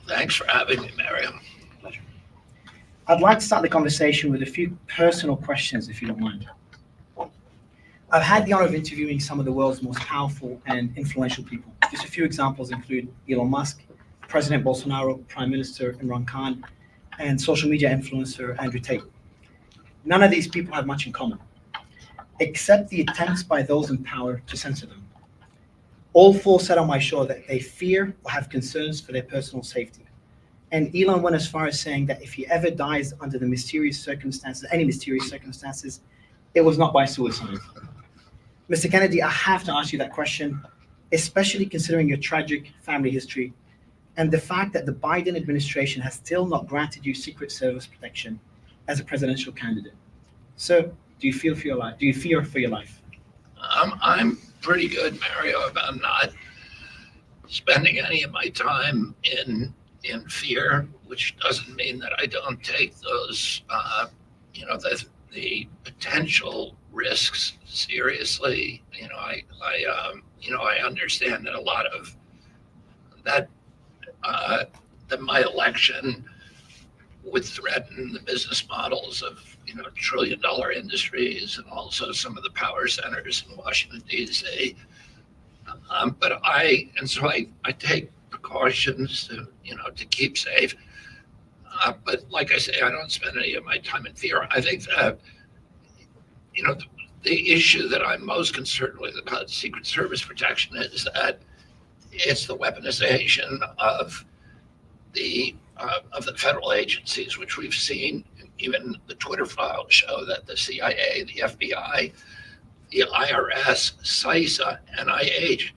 Thanks for having me, Mario. Pleasure. I'd like to start the conversation with a few personal questions, if you don't mind. I've had the honor of interviewing some of the world's most powerful and influential people. Just a few examples include Elon Musk, President Bolsonaro, Prime Minister Imran Khan, and social media influencer Andrew Tate. None of these people have much in common, except the attempts by those in power to censor them. All four said on my show that they fear or have concerns for their personal safety. And Elon went as far as saying that if he ever dies under the mysterious circumstances, any mysterious circumstances, it was not by suicide. Mr. Kennedy, I have to ask you that question, especially considering your tragic family history and the fact that the Biden administration has still not granted you Secret Service protection as a presidential candidate. So, do you fear for your life? Do you fear for your life? I'm pretty good, Mario, about not spending any of my time in fear, which doesn't mean that I don't take those, the potential risks seriously. I understand that a lot of that my election would threaten the business models of trillion-dollar industries and also some of the power centers in Washington D.C. But I take precautions to keep safe. But like I say, I don't spend any of my time in fear. I think that the issue that I'm most concerned with about Secret Service protection is that it's the weaponization of the federal agencies, which we've seen. Even the Twitter files show that the CIA, the FBI, the IRS, CISA, NIH,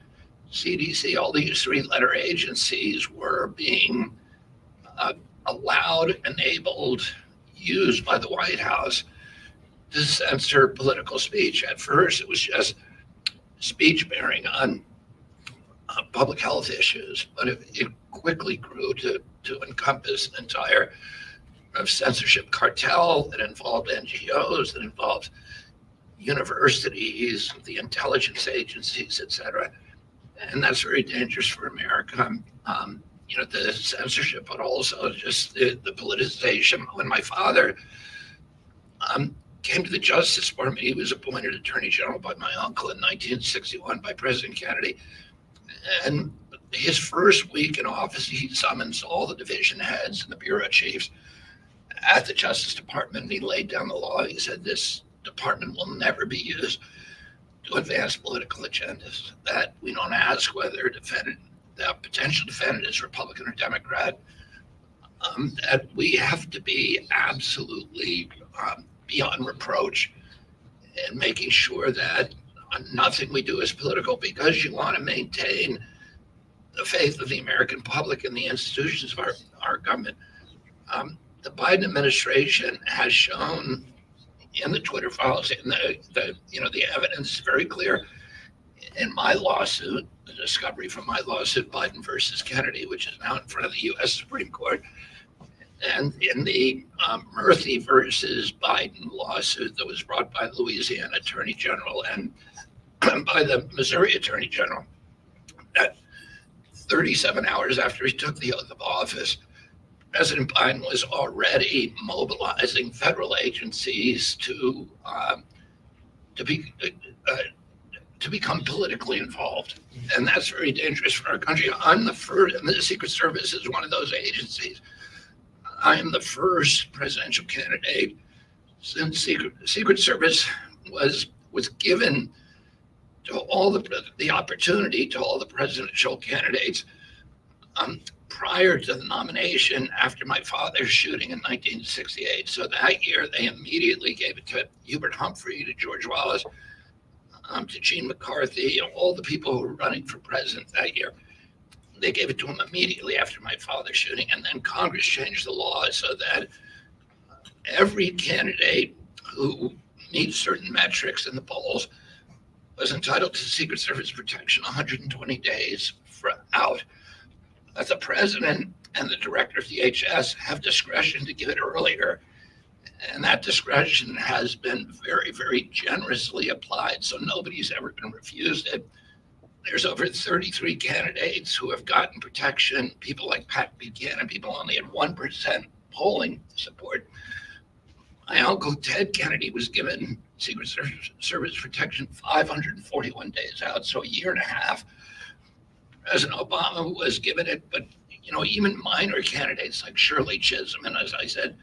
CDC, all these three-letter agencies were being allowed, enabled, used by the White House to censor political speech. At first, it was just speech bearing on public health issues, but it quickly grew to encompass an entire censorship cartel that involved NGOs, that involved universities, the intelligence agencies, et cetera. And that's very dangerous for America. The censorship, but also just the politicization. When my father came to the Justice Department, he was appointed Attorney General by my uncle in 1961 by President Kennedy. And his first week in office, he summons all the division heads and the bureau chiefs at the Justice Department, and he laid down the law. He said, this department will never be used to advance political agendas, that we don't ask whether the potential defendant is Republican or Democrat, that we have to be absolutely beyond reproach in making sure that nothing we do is political, because you want to maintain the faith of the American public in the institutions of our government. The Biden administration has shown in the Twitter files, in the evidence is very clear. In my lawsuit, the discovery from my lawsuit, Biden versus Kennedy, which is now in front of the U.S. Supreme Court, and in the Murphy versus Biden lawsuit that was brought by the Louisiana Attorney General and by the Missouri Attorney General, that 37 hours after he took the oath of office, President Biden was already mobilizing federal agencies to become politically involved, and that's very dangerous for our country. I'm the first, and the Secret Service is one of those agencies. I am the first presidential candidate since Secret Service was given to all the opportunity to all the presidential candidates prior to the nomination after my father's shooting in 1968. So that year, they immediately gave it to Hubert Humphrey, to George Wallace, to Gene McCarthy, all the people who were running for president that year. They gave it to him immediately after my father's shooting. And then Congress changed the law so that every candidate who meets certain metrics in the polls was entitled to Secret Service protection 120 days out. The president and the director of DHS have discretion to give it earlier, and that discretion has been very, very generously applied, so nobody's ever been refused it. there's over 33 candidates who have gotten protection. People like Pat Buchanan, people only had 1% polling support. My uncle Ted Kennedy was given Secret Service protection 541 days out, so a year and a half. President Obama was given it, but even minor candidates like Shirley Chisholm, and as I said,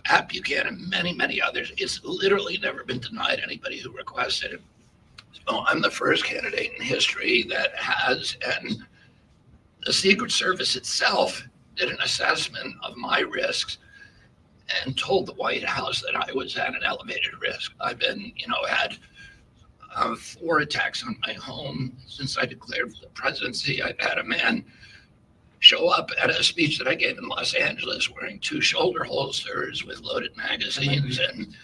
Pat Buchanan, many others, it's literally never been denied anybody who requested it. So I'm the first candidate in history that has, and the Secret Service itself did an assessment of my risks and told the White House that I was at an elevated risk. I've been, had 4 attacks on my home since I declared for the presidency. I've had a man show up at a speech that I gave in Los Angeles wearing 2 shoulder holsters with loaded magazines and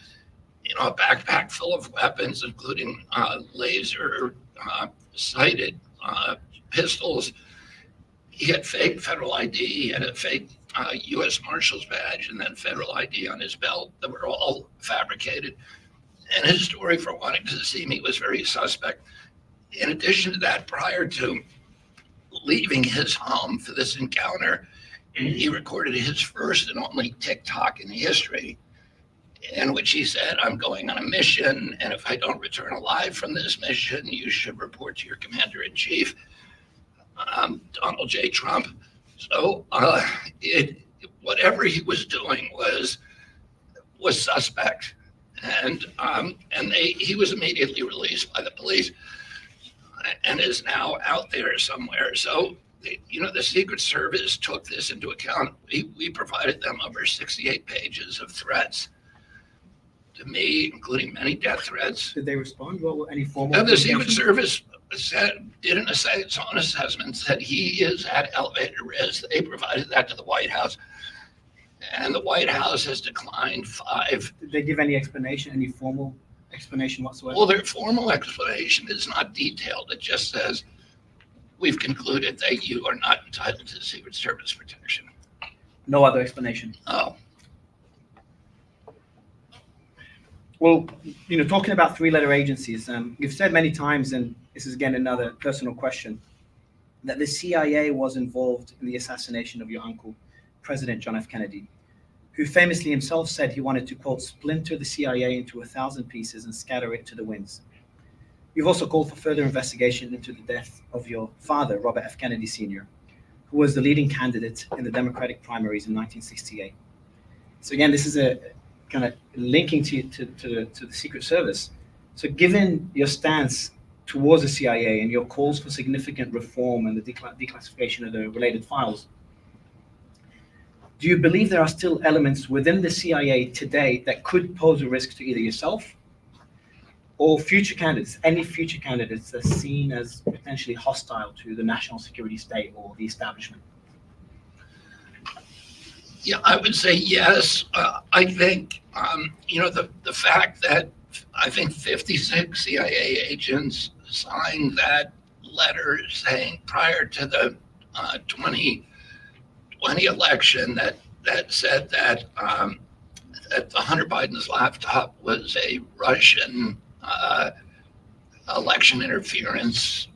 a backpack full of weapons, including laser sighted pistols. He had fake federal ID, he had a fake U.S. Marshal's badge, and then federal ID on his belt that were all fabricated. And his story for wanting to see me was very suspect. In addition to that, prior to leaving his home for this encounter, he recorded his first and only TikTok in history, in which he said, "I'm going on a mission, and if I don't return alive from this mission, you should report to your commander-in-chief, Donald J. Trump." So whatever he was doing was suspect, and he was immediately released by the police and is now out there somewhere. So the Secret Service took this into account. We provided them over 68 pages of threats to me, including many death threats. Did they respond? What were any formal? The Secret Service did its own assessment, said he is at elevated risk. They provided that to the White House, and the White House has declined 5. Did they give any explanation, any formal explanation whatsoever? Well, their formal explanation is not detailed. It just says, "We've concluded that you are not entitled to Secret Service protection." No other explanation? Oh. Well, talking about 3-letter agencies, you've said many times, and this is again another personal question, that the CIA was involved in the assassination of your uncle, President John F. Kennedy, who famously himself said he wanted to, quote, splinter the CIA into 1,000 pieces and scatter it to the winds. You've also called for further investigation into the death of your father, Robert F. Kennedy Sr., who was the leading candidate in the Democratic primaries in 1968. So again, this is a kind of linking to the Secret Service. So given your stance towards the CIA and your calls for significant reform and the declassification of the related files, do you believe there are still elements within the CIA today that could pose a risk to either yourself or future candidates, any future candidates that are seen as potentially hostile to the national security state or the establishment? Yeah, I would say yes. I think, the fact that I think 56 CIA agents signed that letter saying prior to the 2020 election that said that that Hunter Biden's laptop was a Russian election interference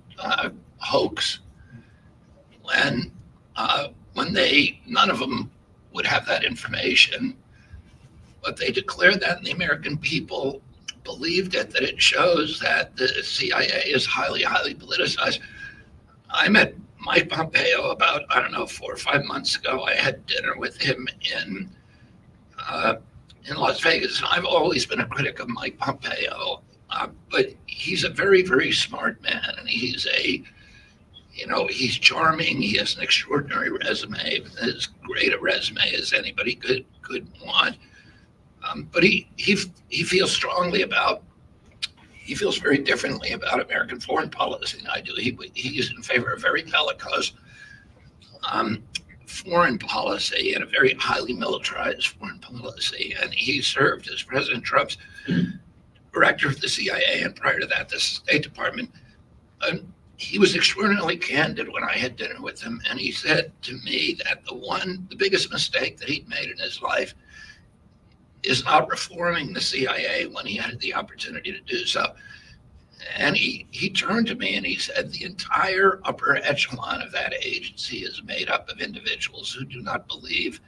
hoax. When none of them would have that information, but they declared that, and the American people believed it, that it shows that the CIA is highly politicized. I met Mike Pompeo about, 4 or 5 months ago. I had dinner with him in Las Vegas. And I've always been a critic of Mike Pompeo, but he's a very, very smart man, and he's he's charming. He has an extraordinary resume, as great a resume as anybody could want. But he feels strongly about. He feels very differently about American foreign policy than I do. He's in favor of very bellicose foreign policy and a very highly militarized foreign policy. And he served as President Trump's director of the CIA, and prior to that, the State Department. He was extraordinarily candid when I had dinner with him, and he said to me that the biggest mistake that he'd made in his life is not reforming the CIA when he had the opportunity to do so. And he turned to me and he said, the entire upper echelon of that agency is made up of individuals who do not believe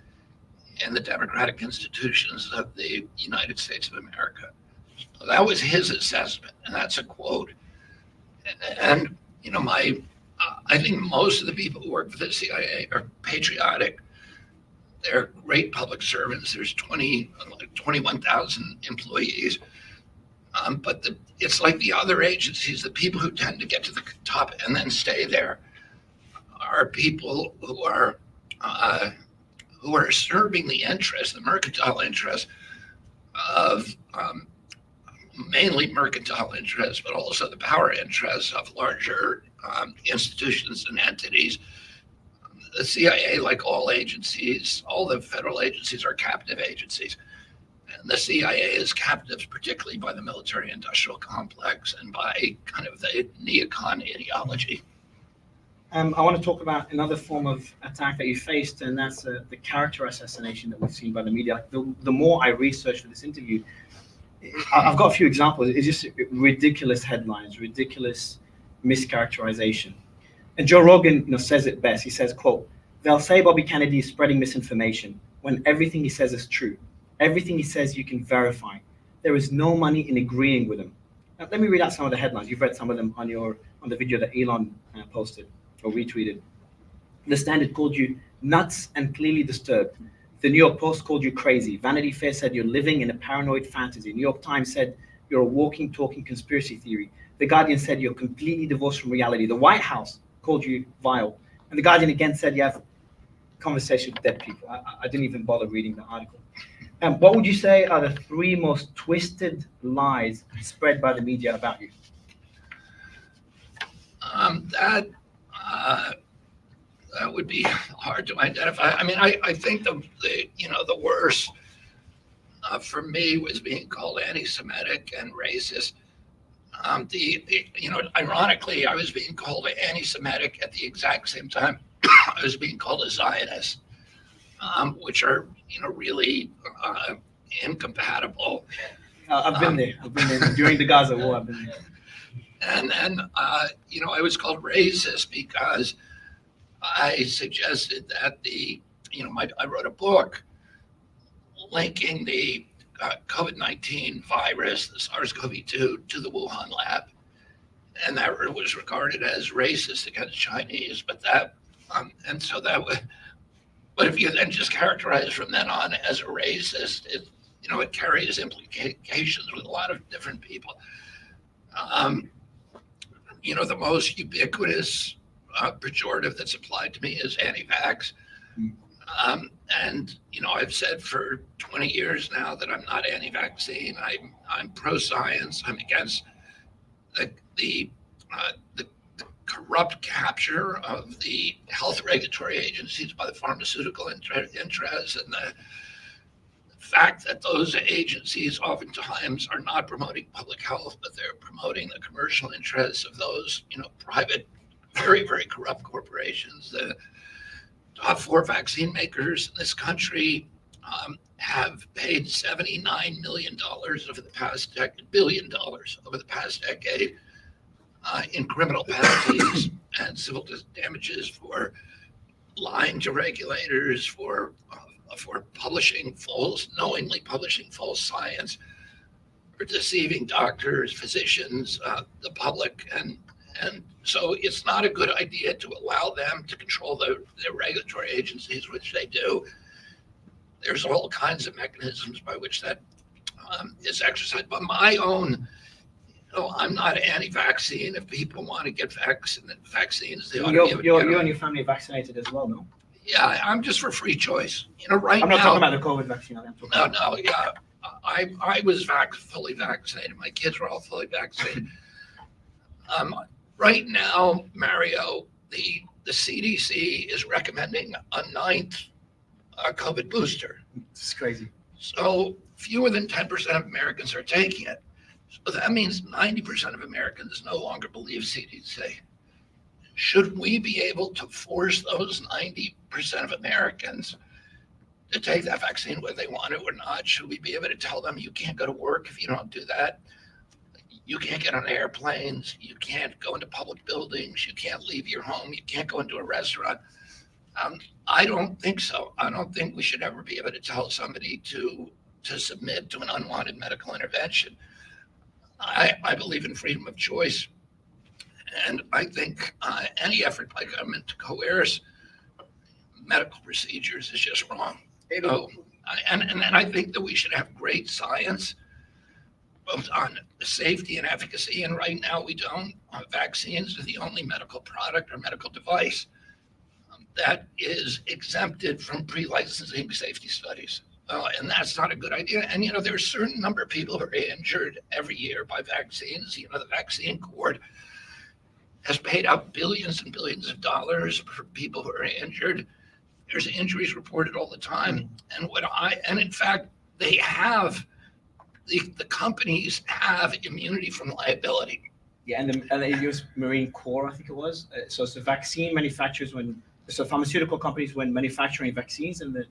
in the democratic institutions of the United States of America. So that was his assessment, and that's a quote. And, I think most of the people who work for the CIA are patriotic. They're great public servants. There's 21,000 employees. But it's like the other agencies, the people who tend to get to the top and then stay there are people who are serving the mercantile interest of mainly mercantile interests, but also the power interests of larger institutions and entities. The CIA, like all agencies, all the federal agencies are captive agencies. And the CIA is captive particularly by the military-industrial complex and by kind of the neocon ideology. I want to talk about another form of attack that you faced, and that's the character assassination that we've seen by the media. The more I research for this interview, I've got a few examples. It's just ridiculous headlines, ridiculous mischaracterization. And Joe Rogan, says it best. He says, quote, "They'll say Bobby Kennedy is spreading misinformation when everything he says is true. Everything he says you can verify. There is no money in agreeing with him." Now, let me read out some of the headlines. You've read some of them on the video that Elon posted or retweeted. The Standard called you nuts and clearly disturbed. The New York Post called you crazy. Vanity Fair said you're living in a paranoid fantasy. New York Times said you're a walking, talking conspiracy theory. The Guardian said you're completely divorced from reality. The White House called you vile. And the Guardian again said you have conversation with dead people. I didn't even bother reading the article. What would you say are the three most twisted lies spread by the media about you? That would be hard to identify. I mean, I think the worst for me was being called anti-Semitic and racist. Ironically, I was being called anti-Semitic at the exact same time I was being called a Zionist, which are really incompatible. I've been there. During the Gaza war. I've been there. And then, I was called racist because I suggested that I wrote a book linking the COVID-19 virus, the SARS-CoV-2, to the Wuhan lab. And that was regarded as racist against Chinese, but if you then just characterize from then on as a racist, it carries implications with a lot of different people. The most ubiquitous pejorative that's applied to me is anti-vax. And I've said for 20 years now that I'm not anti-vaccine. I'm pro-science. I'm against the corrupt capture of the health regulatory agencies by the pharmaceutical interests, and the fact that those agencies oftentimes are not promoting public health, but they're promoting the commercial interests of those private, very, very corrupt corporations. The top 4 vaccine makers in this country have paid $79 million over the past $billion over the past decade in criminal penalties and civil damages for lying to regulators, for knowingly publishing false science, for deceiving doctors, physicians, the public, and so it's not a good idea to allow them to control the regulatory agencies, which they do. There's all kinds of mechanisms by which that is exercised. But my own, I'm not anti-vaccine. If people want to get vaccines, they ought to you and your family are vaccinated as well, no? Yeah, I'm just for free choice. Right now. I'm not talking about the COVID vaccine. Yeah. I was fully vaccinated. My kids were all fully vaccinated. Right now, Mario, the CDC is recommending a 9th COVID booster. It's crazy. So fewer than 10% of Americans are taking it. So that means 90% of Americans no longer believe CDC. Should we be able to force those 90% of Americans to take that vaccine whether they want it or not? Should we be able to tell them you can't go to work if you don't do that? You can't get on airplanes. You can't go into public buildings. You can't leave your home. You can't go into a restaurant. I don't think so. I don't think we should ever be able to tell somebody to submit to an unwanted medical intervention. I believe in freedom of choice, and I think any effort by government to coerce medical procedures is just wrong. So, and I think that we should have great science, both on safety and efficacy, and right now we don't. Vaccines are the only medical product or medical device that is exempted from pre-licensing safety studies. And that's not a good idea. And, there's a certain number of people who are injured every year by vaccines. The vaccine court has paid out billions and billions of dollars for people who are injured. There's injuries reported all the time. And in fact, they have, the companies have immunity from liability. Yeah, and the U.S. Marine Corps, I think it was. So it's the vaccine manufacturers pharmaceutical companies when manufacturing vaccines, and the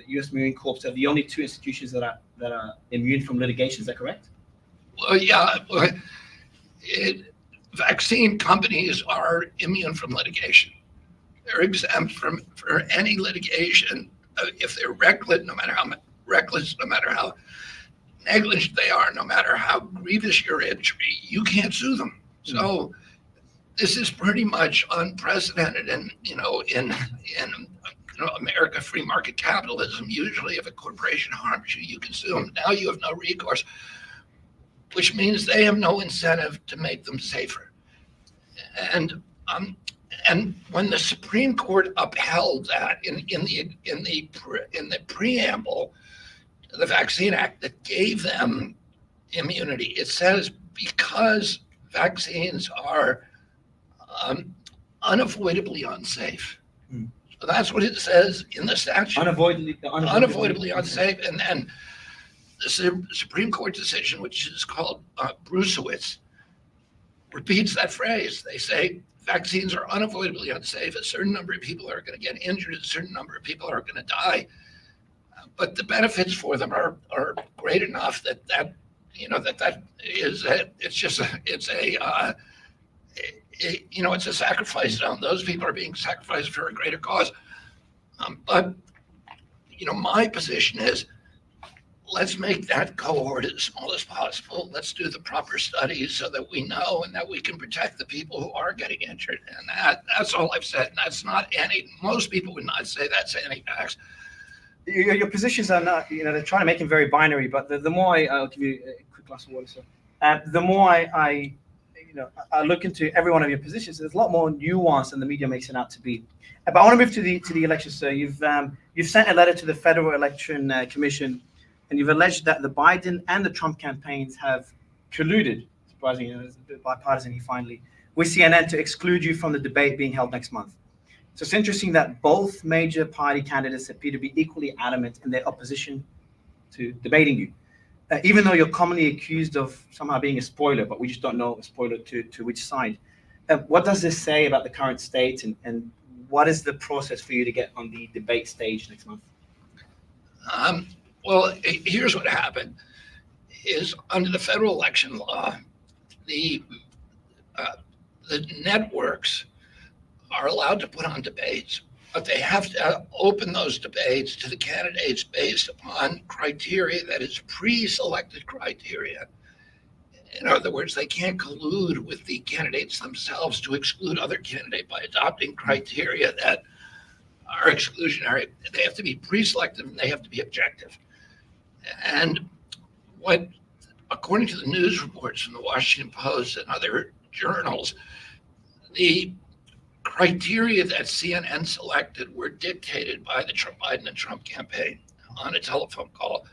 U.S. Marine Corps are the only two institutions that are immune from litigation. Is that correct? Well, yeah. Vaccine companies are immune from litigation. They're exempt for any litigation if they're reckless, no matter how negligent they are, no matter how grievous your injury, you can't sue them. So this is pretty much unprecedented, and in America, free market capitalism. Usually, if a corporation harms you, you can sue them. Now you have no recourse, which means they have no incentive to make them safer. And when the Supreme Court upheld that in the preamble to the Vaccine Act that gave them immunity, it says because vaccines are unavoidably unsafe. So that's what it says in the statute. Unavoidably unsafe. And then the Supreme Court decision, which is called Brucewitz, repeats that phrase. They say vaccines are unavoidably unsafe. A certain number of people are going to get injured. A certain number of people are going to die. But the benefits for them are great enough that is it's a sacrifice zone. Those people are being sacrificed for a greater cause. But my position is, let's make that cohort as small as possible. Let's do the proper studies so that we know and that we can protect the people who are getting injured. And that's all I've said. And that's not most people would not say that's anti-vax. Your positions are not, they're trying to make them very binary, but the more I'll give you a quick glass of water, sir. The more I look into every one of your positions, there's a lot more nuance than the media makes it out to be. But I want to move to the election, sir. You've sent a letter to the Federal Election Commission, and you've alleged that the Biden and the Trump campaigns have colluded, surprisingly, it's a bit bipartisan finally, with CNN to exclude you from the debate being held next month. So it's interesting that both major party candidates appear to be equally adamant in their opposition to debating you. Even though you're commonly accused of somehow being a spoiler, but we just don't know a spoiler to which side. What does this say about the current state, and what is the process for you to get on the debate stage next month? Well, here's what happened: is under the federal election law, the networks are allowed to put on debates, but they have to open those debates to the candidates based upon criteria that is pre-selected criteria. In other words, they can't collude with the candidates themselves to exclude other candidates by adopting criteria that are exclusionary. They have to be pre-selected and they have to be objective. And according to the news reports from the Washington Post and other journals, the criteria that CNN selected were dictated by the Biden and Trump campaign on a telephone call.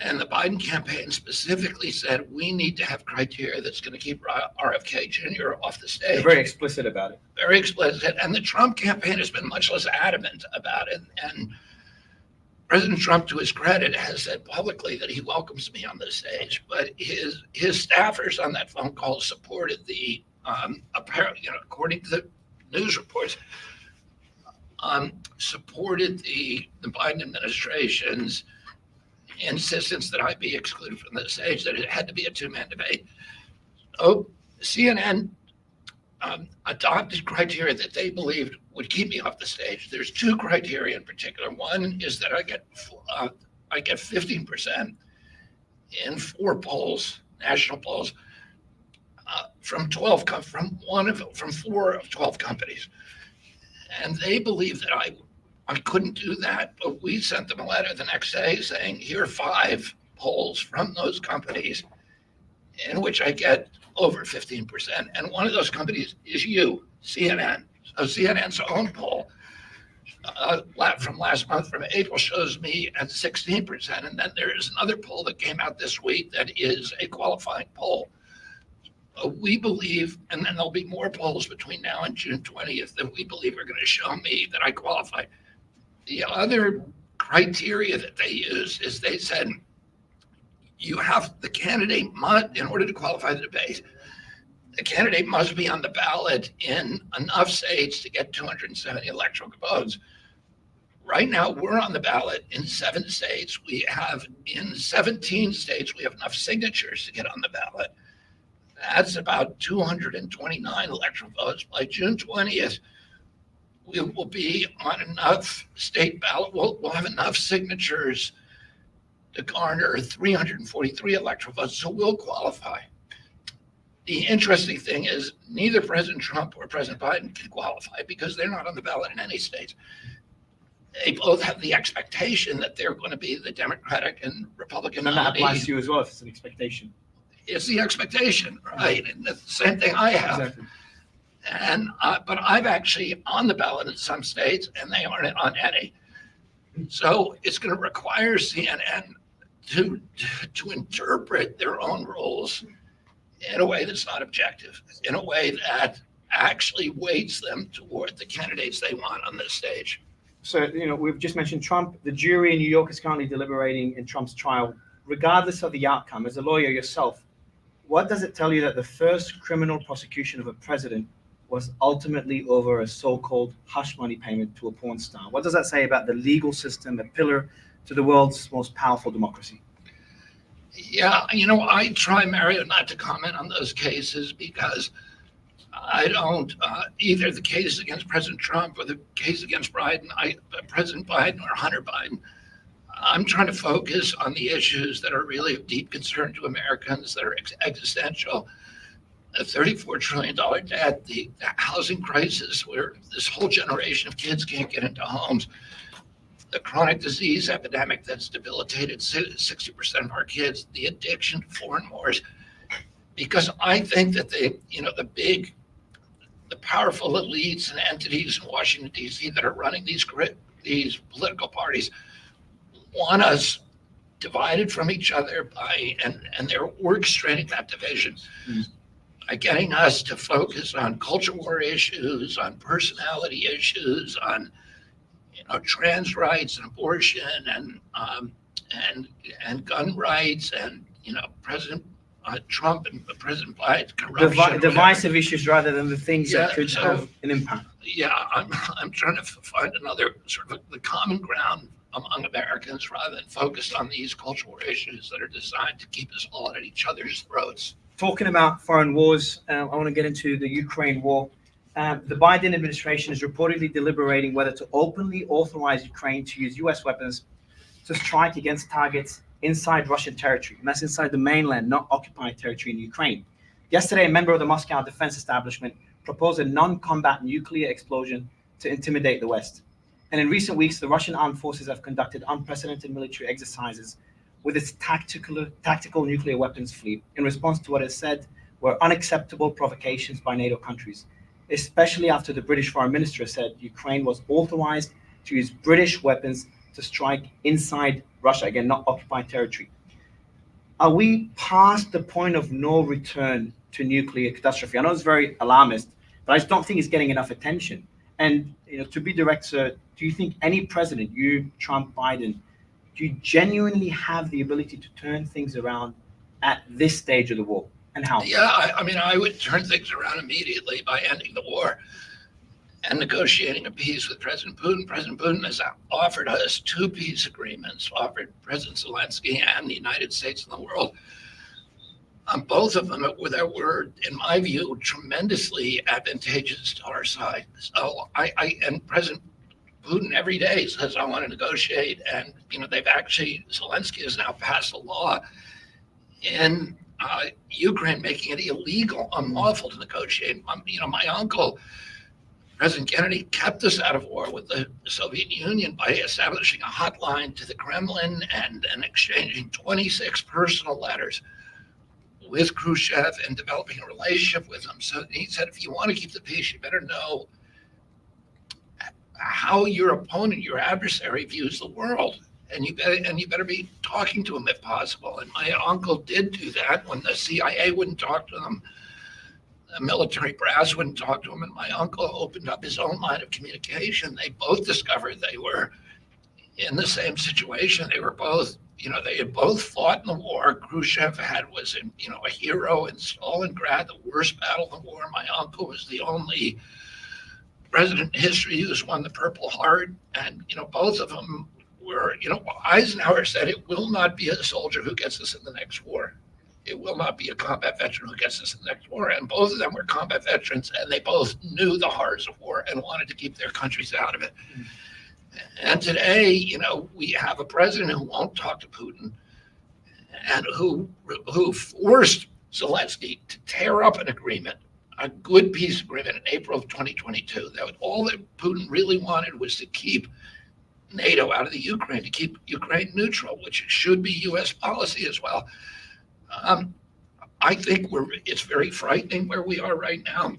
And the Biden campaign specifically said, we need to have criteria that's going to keep RFK Jr. off the stage. They're very explicit about it. Very explicit. And the Trump campaign has been much less adamant about it. And President Trump, to his credit, has said publicly that he welcomes me on the stage. But his staffers on that phone call supported the, apparently, according to the news reports, supported the Biden administration's insistence that I be excluded from the stage, that it had to be a two-man debate. Oh, CNN adopted criteria that they believed would keep me off the stage. There's two criteria in particular. One is that I get 15% in 4 polls, national polls, from 4 of 12 companies, and they believe that I couldn't do that. But we sent them a letter the next day saying, here are 5 polls from those companies in which I get over 15%. And one of those companies is you, CNN. So CNN's own poll from last month, from April, shows me at 16%. And then there is another poll that came out this week that is a qualifying poll. We believe, and then there'll be more polls between now and June 20th that we believe are going to show me that I qualify. The other criteria that they use is they said, the candidate must, in order to qualify the debate, the candidate must be on the ballot in enough states to get 270 electoral votes. Right now, we're on the ballot in 7 states. In 17 states, we have enough signatures to get on the ballot. That's about 229 electoral votes. By June 20th, we will be on enough state ballot. We'll have enough signatures to garner 343 electoral votes, so we'll qualify. The interesting thing is neither President Trump or President Biden can qualify because they're not on the ballot in any states. They both have the expectation that they're going to be the Democratic and Republican And that nominees. applies to you as well, if it's an expectation. It's the expectation, right? And that's the same thing I have. Exactly. And but I'm actually on the ballot in some states, and they aren't on any. So it's going to require CNN to interpret their own rules in a way that's not objective, in a way that actually weights them toward the candidates they want on this stage. So, we've just mentioned Trump. The jury in New York is currently deliberating in Trump's trial. Regardless of the outcome, as a lawyer yourself, what does it tell you that the first criminal prosecution of a president was ultimately over a so-called hush money payment to a porn star? What does that say about the legal system, a pillar to the world's most powerful democracy? Yeah, I try, Mario, not to comment on those cases because I don't, either the case against President Trump or the case against President Biden or Hunter Biden. I'm trying to focus on the issues that are really of deep concern to Americans, that are existential. A $34 trillion debt, the housing crisis where this whole generation of kids can't get into homes, the chronic disease epidemic that's debilitated 60% of our kids, the addiction to foreign wars. Because I think that the powerful elites and entities in Washington, D.C. that are running these political parties want us divided from each other and they're orchestrating that division. By getting us to focus on culture war issues, on personality issues, on trans rights and abortion and gun rights and President Trump and President Biden corruption. Divisive issues rather than the things that could have an impact. Yeah, I'm trying to find another sort of the common ground among Americans rather than focused on these cultural issues that are designed to keep us all at each other's throats. Talking about foreign wars, I want to get into the Ukraine war. The Biden administration is reportedly deliberating whether to openly authorize Ukraine to use U.S. weapons to strike against targets inside Russian territory. And that's inside the mainland, not occupied territory in Ukraine. Yesterday, a member of the Moscow defense establishment proposed a non-combat nuclear explosion to intimidate the West. And in recent weeks, the Russian armed forces have conducted unprecedented military exercises with its tactical nuclear weapons fleet in response to what is said were unacceptable provocations by NATO countries, especially after the British foreign minister said Ukraine was authorized to use British weapons to strike inside Russia, again, not occupied territory. Are we past the point of no return to nuclear catastrophe? I know it's very alarmist, but I just don't think it's getting enough attention. And to be direct, sir, do you think any president, you, Trump, Biden, do you genuinely have the ability to turn things around at this stage of the war? And how? Yeah, I would turn things around immediately by ending the war. and negotiating a peace with President Putin. President Putin has offered us two peace agreements, offered President Zelensky and the United States and the world. Both of them were, in my view, tremendously advantageous to our side. So and President Putin every day says, I want to negotiate. And, Zelensky has now passed a law in Ukraine making it illegal, unlawful to negotiate. My uncle, President Kennedy, kept us out of war with the Soviet Union by establishing a hotline to the Kremlin and exchanging 26 personal letters with Khrushchev and developing a relationship with him. So he said, if you want to keep the peace, you better know how your opponent, your adversary, views the world. And you better be talking to him if possible. And my uncle did do that when the CIA wouldn't talk to them. The military brass wouldn't talk to him. And my uncle opened up his own line of communication. They both discovered they were in the same situation. They were both, they had both fought in the war. Khrushchev was a hero in Stalingrad, the worst battle in the war. My uncle was the only president in history who's won the Purple Heart. And, both of them were, Eisenhower said, it will not be a soldier who gets us in the next war. It will not be a combat veteran who gets us in the next war. And both of them were combat veterans, and they both knew the horrors of war and wanted to keep their countries out of it. Mm-hmm. And today, we have a president who won't talk to Putin and who forced Zelensky to tear up an agreement, a good peace agreement in April of 2022. That all that Putin really wanted was to keep NATO out of the Ukraine, to keep Ukraine neutral, which should be U.S. policy as well. I think it's very frightening where we are right now.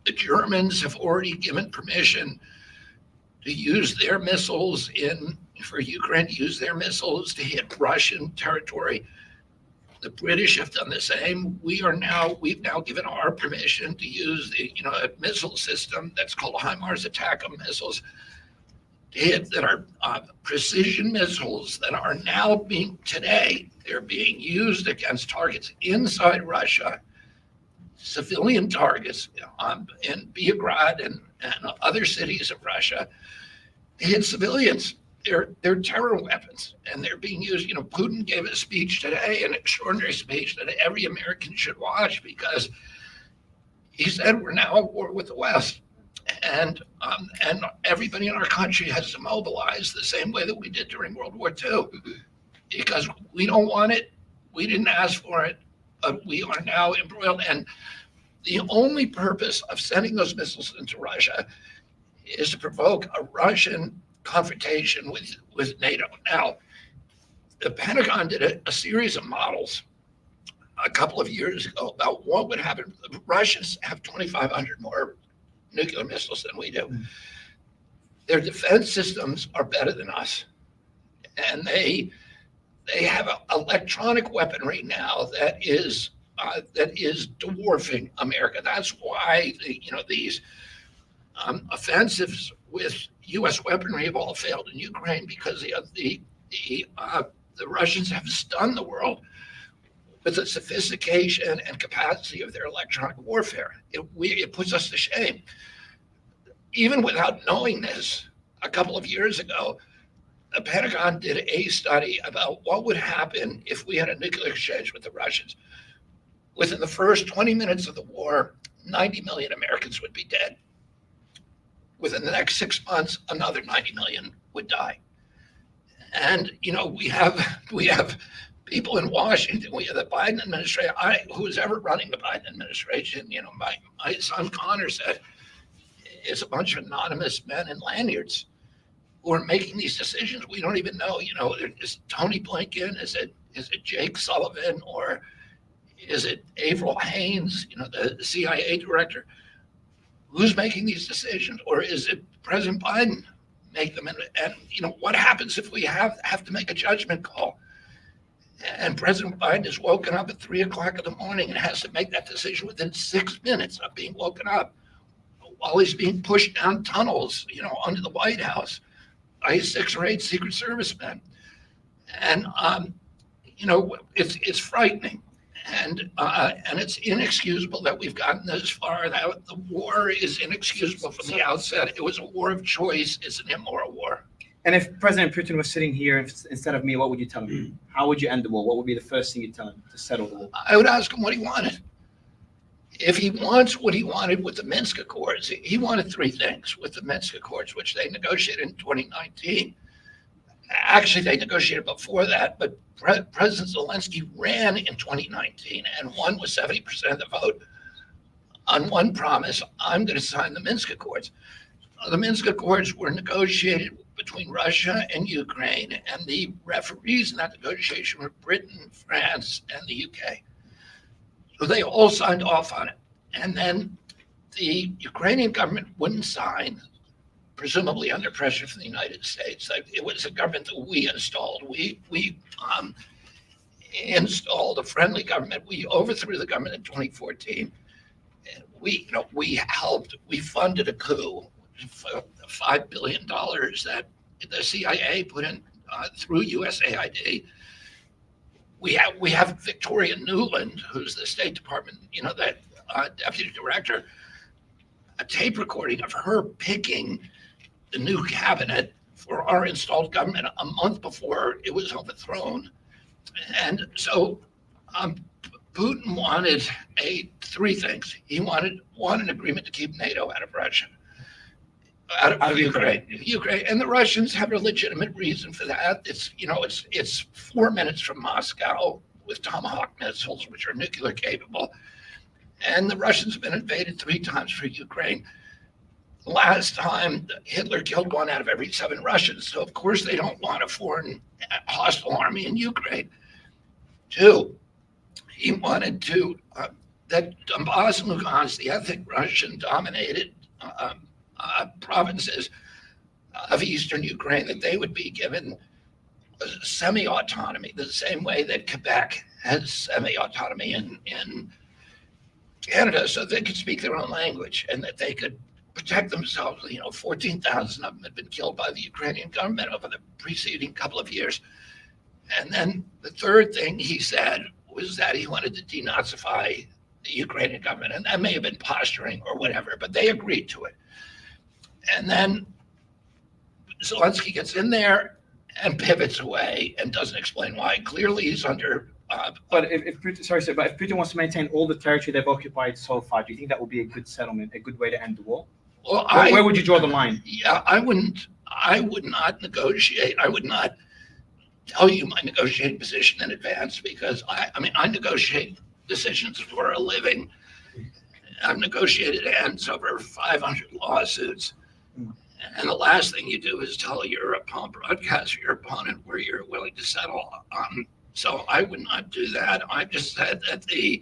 The Germans have already given permission to use their missiles for Ukraine to use their missiles to hit Russian territory. The British have done the same. We've now given our permission to use a missile system that's called HIMARS ATACMS missiles to hit, that are precision missiles that are now they're being used against targets inside Russia, civilian targets in Belgrade and other cities of Russia, to hit civilians. They're terror weapons, and they're being used. Putin gave a speech today, an extraordinary speech that every American should watch, because he said we're now at war with the West, and everybody in our country has to mobilize the same way that we did during World War II, because we don't want it, we didn't ask for it, but we are now embroiled. And the only purpose of sending those missiles into Russia is to provoke a Russian confrontation with NATO. Now, the Pentagon did a series of models a couple of years ago about what would happen. The Russians have 2,500 more nuclear missiles than we do. Mm-hmm. Their defense systems are better than us, and they have electronic weaponry now that is dwarfing America. That's why these offensives with U.S. weaponry have all failed in Ukraine, because the Russians have stunned the world with the sophistication and capacity of their electronic warfare. It puts us to shame. Even without knowing this, a couple of years ago, the Pentagon did a study about what would happen if we had a nuclear exchange with the Russians. Within the first 20 minutes of the war, 90 million Americans would be dead. Within the next 6 months, another 90 million would die. And we have people in Washington. We have the Biden administration. Who's ever running the Biden administration? My son Connor said it's a bunch of anonymous men in lanyards who are making these decisions. We don't even know. Is Tony Blinken? Is it Jake Sullivan, or is it Avril Haines? The CIA director. Who's making these decisions? Or is it President Biden make them? And what happens if we have to make a judgment call? And President Biden is woken up at 3:00 in the morning and has to make that decision within 6 minutes of being woken up, while he's being pushed down tunnels, under the White House by 6 or 8 Secret Service men. And, it's frightening. And it's inexcusable that we've gotten this far. That the war is inexcusable from the outset. It was a war of choice. It's an immoral war. And if President Putin was sitting here instead of me, what would you tell him? How would you end the war? What would be the first thing you'd tell him to settle the war? I would ask him what he wanted. If he wants what he wanted with the Minsk Accords, he wanted three things with the Minsk Accords, which they negotiated in 2019. Actually, they negotiated before that, but President Zelensky ran in 2019 and won with 70% of the vote on one promise: I'm going to sign the Minsk Accords. The Minsk Accords were negotiated between Russia and Ukraine, and the referees in that negotiation were Britain, France, and the UK. So they all signed off on it. And then the Ukrainian government wouldn't sign, presumably under pressure from the United States. It was a government that we installed. We installed a friendly government. We overthrew the government in 2014. And we funded a coup, $5 billion that the CIA put in through USAID. We have Victoria Nuland, who's the State Department, that deputy director, a tape recording of her picking the new cabinet for our installed government a month before it was overthrown. And so Putin wanted three things. He wanted an agreement to keep NATO out of Russia, out of Ukraine, and the Russians have a legitimate reason for that. It's 4 minutes from Moscow with Tomahawk missiles, which are nuclear capable, and the Russians have been invaded 3 times for Ukraine. Last time, Hitler killed 1 out of every 7 Russians, so of course they don't want a foreign hostile army in Ukraine. 2, he wanted that Donbass and Lugansk, the ethnic Russian-dominated provinces of eastern Ukraine, that they would be given semi-autonomy, the same way that Quebec has semi-autonomy in Canada, so they could speak their own language and that they could protect themselves. 14,000 of them had been killed by the Ukrainian government over the preceding couple of years. And then the third thing he said was that he wanted to denazify the Ukrainian government, and that may have been posturing or whatever, but they agreed to it. And then Zelensky gets in there and pivots away and doesn't explain why. Clearly, he's under. But if Putin wants to maintain all the territory they've occupied so far, do you think that would be a good settlement, a good way to end the war? Well, where would you draw the line? Yeah, I would not negotiate. I would not tell you my negotiating position in advance, because I negotiate decisions for a living. I've negotiated ends over 500 lawsuits. And the last thing you do is tell your opponent, broadcast your opponent where you're willing to settle. So I would not do that. I just said that the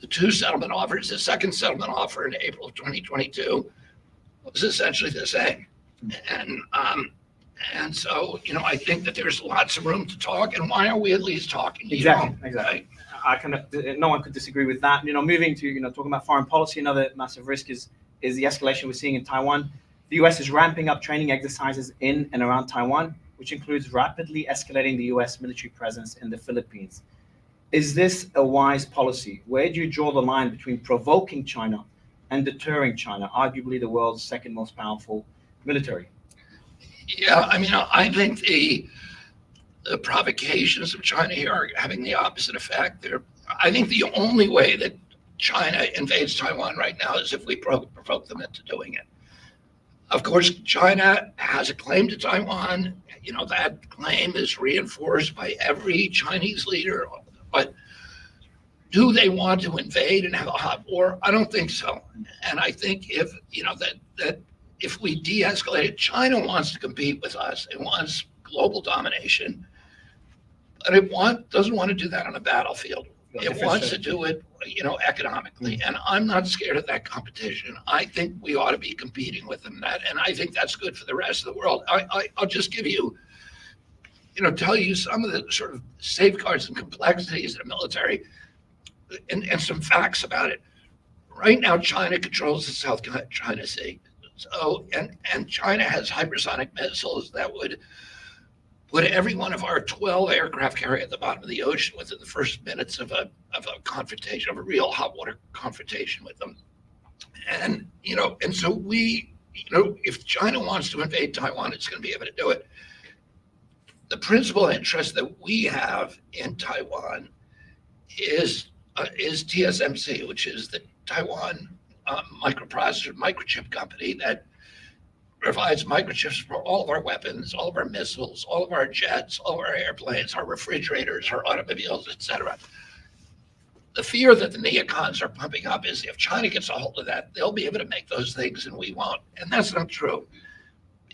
2 settlement offers, the second settlement offer in April of 2022, was essentially the same. And so, I think that there's lots of room to talk. And why are we at least talking? Exactly. No one could disagree with that. Moving to, talking about foreign policy, another massive risk is the escalation we're seeing in Taiwan. The US is ramping up training exercises in and around Taiwan, which includes rapidly escalating the US military presence in the Philippines. Is this a wise policy? Where do you draw the line between provoking China and deterring China, arguably the world's second most powerful military? Yeah, I think the provocations of China here are having the opposite effect. I think the only way that China invades Taiwan right now is if we provoke them into doing it. Of course, China has a claim to Taiwan. That claim is reinforced by every Chinese leader. But do they want to invade and have a hot war? I don't think so. And I think if we de-escalate it, China wants to compete with us. It wants global domination, but it doesn't want to do that on a battlefield. It wants to do it, economically. And I'm not scared of that competition. I think we ought to be competing with them in that. And I think that's good for the rest of the world. I'll just give you, tell you some of the sort of safeguards and complexities of the military and some facts about it. Right now, China controls the South China Sea. So, and China has hypersonic missiles that would put every one of our 12 aircraft carrier at the bottom of the ocean within the first minutes of a confrontation, of a real hot water confrontation with them. And, and so if China wants to invade Taiwan, it's going to be able to do it. The principal interest that we have in Taiwan is TSMC, which is the Taiwan microchip company that provides microchips for all of our weapons, all of our missiles, all of our jets, all of our airplanes, our refrigerators, our automobiles, etc. The fear that the neocons are pumping up is if China gets a hold of that, they'll be able to make those things and we won't. And that's not true,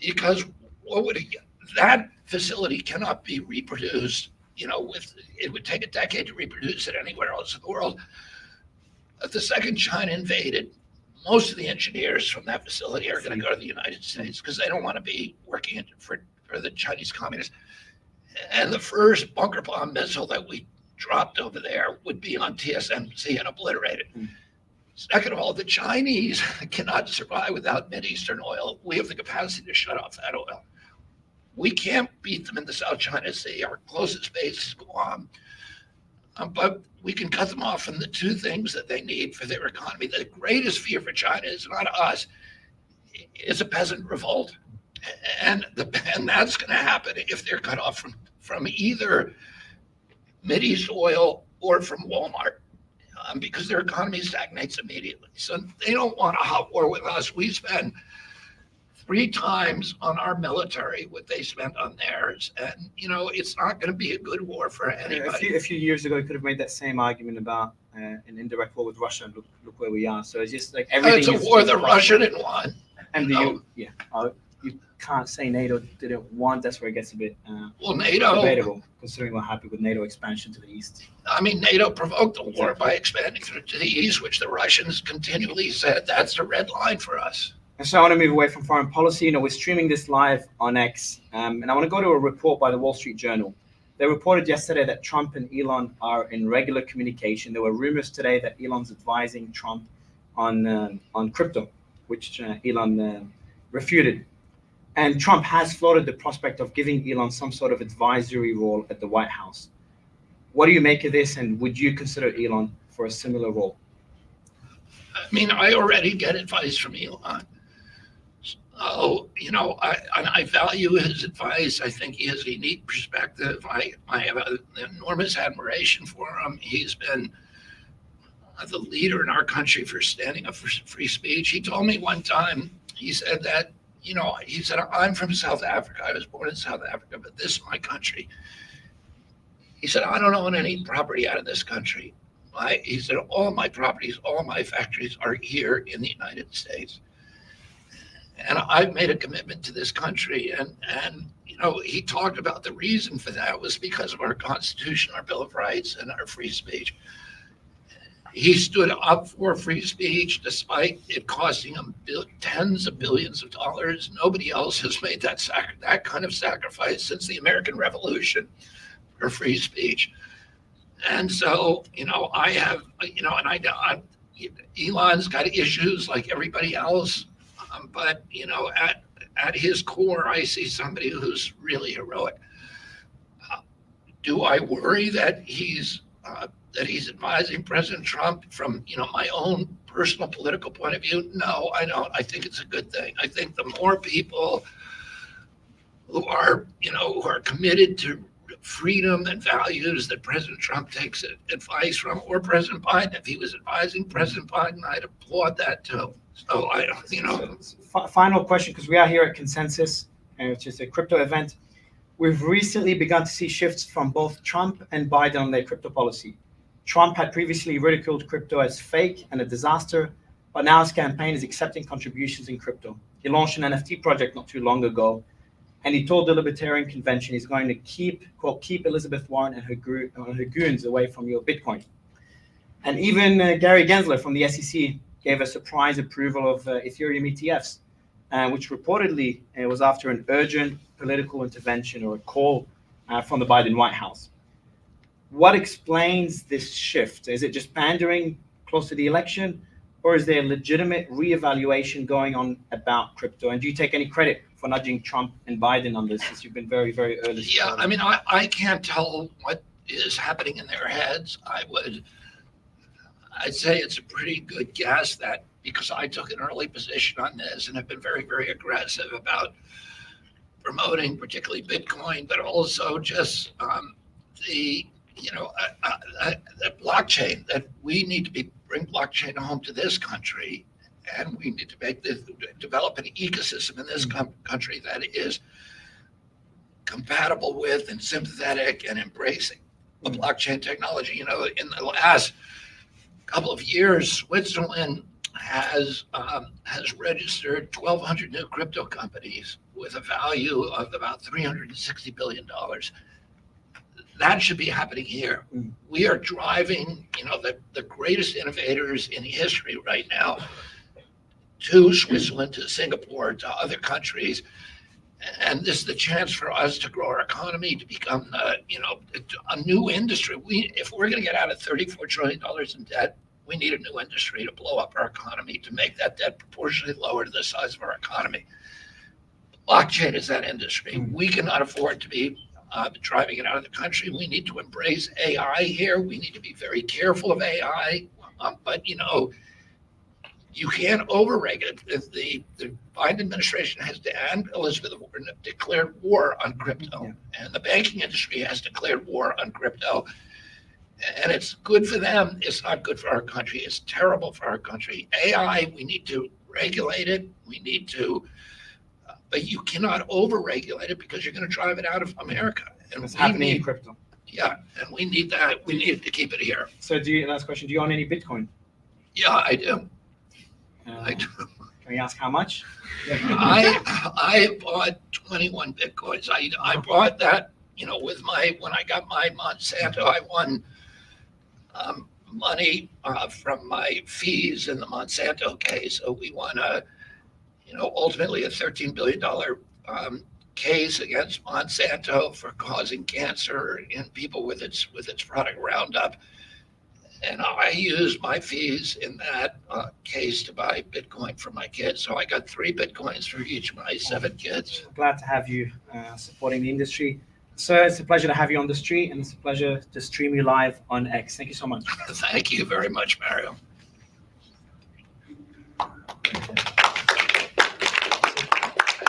because that facility cannot be reproduced. It would take a decade to reproduce it anywhere else in the world. The second China invaded, most of the engineers from that facility are going to go to the United States because they don't want to be working for the Chinese communists. And the first bunker bomb missile that we dropped over there would be on TSMC and obliterated. Second of all, the Chinese cannot survive without Mideastern oil. We have the capacity to shut off that oil. We can't beat them in the South China Sea. Our closest base is Guam. But we can cut them off from the two things that they need for their economy. The greatest fear for China is not us, it's a peasant revolt. And that's going to happen if they're cut off from either Mideast oil or from Walmart, because their economy stagnates immediately. So they don't want a hot war with us. We spend 3 times on our military what they spent on theirs. And, it's not going to be a good war for anybody. A few years ago, you could have made that same argument about an indirect war with Russia. Look where we are. So it's just like everything. It's a war the Russia didn't want. And you can't say NATO didn't want. That's where it gets a bit NATO debatable, considering what happened with NATO expansion to the east. I mean, NATO provoked the war by expanding to the east, which the Russians continually said that's the red line for us. And so I want to move away from foreign policy. We're streaming this live on X, and I want to go to a report by the Wall Street Journal. They reported yesterday that Trump and Elon are in regular communication. There were rumors today that Elon's advising Trump on crypto, which Elon refuted. And Trump has floated the prospect of giving Elon some sort of advisory role at the White House. What do you make of this, and would you consider Elon for a similar role? I mean, I already get advice from Elon. I value his advice. I think he has a unique perspective. I have an enormous admiration for him. He's been the leader in our country for standing up for free speech. He told me one time, he said that, I'm from South Africa. I was born in South Africa, but this is my country. He said, I don't own any property out of this country. He said, all my properties, all my factories are here in the United States. And I've made a commitment to this country. And he talked about the reason for that was because of our Constitution, our Bill of Rights, and our free speech. He stood up for free speech despite it costing him tens of billions of dollars. Nobody else has made that kind of sacrifice since the American Revolution for free speech. And so, I have, Elon's got issues like everybody else. But, at his core, I see somebody who's really heroic. Do I worry that he's advising President Trump from, my own personal political point of view? No, I don't. I think it's a good thing. I think the more people who are committed to freedom and values that President Trump takes advice from, or President Biden, if he was advising President Biden, I'd applaud that too. So Final question, because we are here at Consensus, which is a crypto event. We've recently begun to see shifts from both Trump and Biden on their crypto policy. Trump had previously ridiculed crypto as fake and a disaster, but now his campaign is accepting contributions in crypto. He launched an NFT project not too long ago, and he told the Libertarian Convention he's going to keep Elizabeth Warren and her goons away from your Bitcoin. And even Gary Gensler from the SEC gave a surprise approval of Ethereum ETFs, which reportedly was after an urgent political intervention or a call from the Biden White House. What explains this shift? Is it just pandering close to the election, or is there a legitimate reevaluation going on about crypto? And do you take any credit for nudging Trump and Biden on this, since you've been very, very early? Yeah, I mean, I can't tell what is happening in their heads. I'd say it's a pretty good guess that because I took an early position on this and have been very, very aggressive about promoting particularly Bitcoin, but also just the blockchain, that we need to bring blockchain home to this country, and we need to develop an ecosystem in this country that is compatible with and sympathetic and embracing the blockchain technology. In the last couple of years, Switzerland has registered 1,200 new crypto companies with a value of about $360 billion. That should be happening here. We are driving, the greatest innovators in history right now to Switzerland, to Singapore, to other countries. And this is the chance for us to grow our economy, to become, a new industry. If we're going to get out of $34 trillion in debt, we need a new industry to blow up our economy, to make that debt proportionally lower to the size of our economy. Blockchain is that industry. We cannot afford to be driving it out of the country. We need to embrace AI here. We need to be very careful of AI. But you can't overregulate it. The Biden administration and Elizabeth Warren have declared war on crypto, and the banking industry has declared war on crypto. And it's good for them. It's not good for our country. It's terrible for our country. AI, we need to regulate it. We need to, but you cannot overregulate it because you're going to drive it out of America. And it's happening in crypto. Yeah, and we need that. We need to keep it here. So, last question, do you own any Bitcoin? Yeah, I do. I do. Can we ask how much? I bought 21 Bitcoins. I bought that, when I got my Monsanto, I won money from my fees in the Monsanto case. So we won ultimately a $13 billion case against Monsanto for causing cancer in people with its product Roundup. And I used my fees in that case to buy Bitcoin for my kids. So I got 3 Bitcoins for each of my 7 kids. Glad to have you supporting the industry. Sir, it's a pleasure to have you on the street, and it's a pleasure to stream you live on X. Thank you so much. Thank you very much, Mario.